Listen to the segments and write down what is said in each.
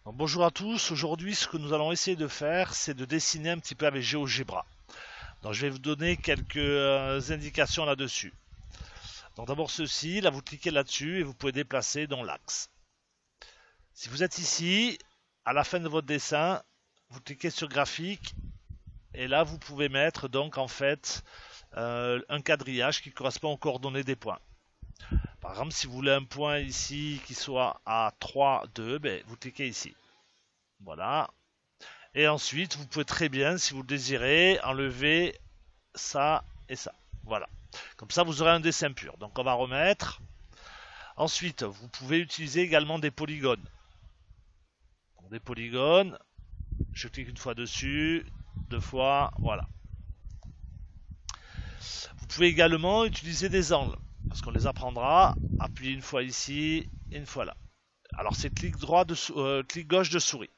Donc, bonjour à tous, aujourd'hui ce que nous allons essayer de faire c'est de dessiner un petit peu avec GeoGebra. Donc je vais vous donner quelques indications là-dessus. Donc d'abord ceci, là vous cliquez là-dessus et vous pouvez déplacer dans l'axe. Si vous êtes ici, à la fin de votre dessin, vous cliquez sur graphique et là vous pouvez mettre donc en fait un quadrillage qui correspond aux coordonnées des points. Par exemple si vous voulez un point ici qui soit à 3, 2, ben, vous cliquez ici. Voilà. Et ensuite, vous pouvez très bien, si vous le désirez, enlever ça et ça. Voilà. Comme ça, vous aurez un dessin pur. Donc, on va remettre. Ensuite, vous pouvez utiliser également des polygones. Donc, des polygones. Je clique une fois dessus, deux fois, voilà. Vous pouvez également utiliser des angles, parce qu'on les apprendra. Appuyez une fois ici, et une fois là. Alors, c'est clic gauche de souris.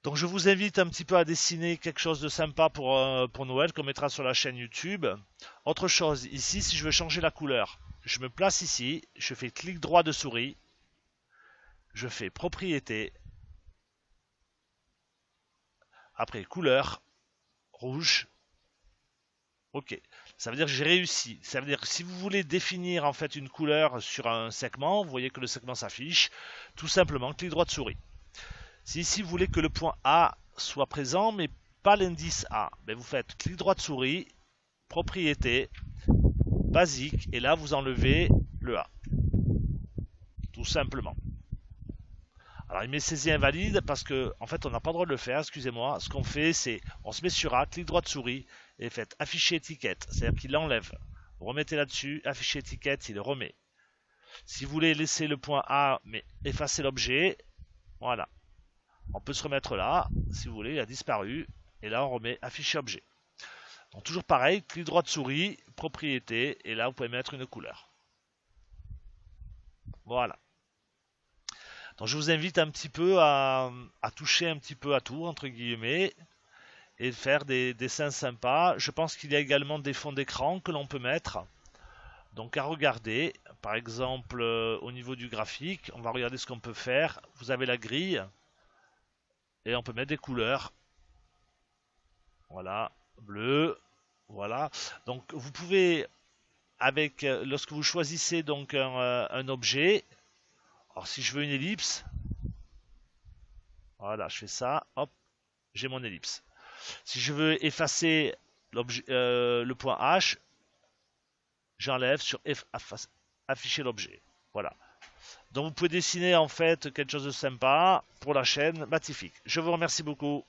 Donc je vous invite un petit peu à dessiner quelque chose de sympa pour Noël qu'on mettra sur la chaîne YouTube. Autre chose, ici si je veux changer la couleur, je me place ici, je fais clic droit de souris, je fais propriété, après couleur, rouge, ok. Ça veut dire que j'ai réussi. Ça veut dire que si vous voulez définir en fait une couleur sur un segment, vous voyez que le segment s'affiche, tout simplement clic droit de souris. Si ici vous voulez que le point A soit présent mais pas l'indice A, ben vous faites clic droit de souris, propriété, basique, et là vous enlevez le A. Tout simplement. Alors il met saisie invalide parce que en fait on n'a pas le droit de le faire, excusez-moi. Ce qu'on fait c'est on se met sur A, clic droit de souris, et faites afficher étiquette, c'est-à-dire qu'il l'enlève. Vous remettez là-dessus, afficher étiquette, il le remet. Si vous voulez laisser le point A mais effacer l'objet, voilà. On peut se remettre là, si vous voulez, il a disparu, et là on remet afficher objet. Donc toujours pareil, clic droit de souris, propriété, et là vous pouvez mettre une couleur. Voilà. Donc je vous invite un petit peu à toucher un petit peu à tout, entre guillemets, et faire des dessins sympas. Je pense qu'il y a également des fonds d'écran que l'on peut mettre. Donc à regarder, par exemple au niveau du graphique, on va regarder ce qu'on peut faire. Vous avez la grille, et on peut mettre des couleurs. Voilà, bleu, voilà. Donc vous pouvez, lorsque vous choisissez donc un objet, alors si je veux une ellipse, voilà, je fais ça, hop, j'ai mon ellipse. Si je veux effacer le point H, j'enlève sur afficher l'objet. Voilà. Donc vous pouvez dessiner en fait quelque chose de sympa pour la chaîne Matifique. Je vous remercie beaucoup.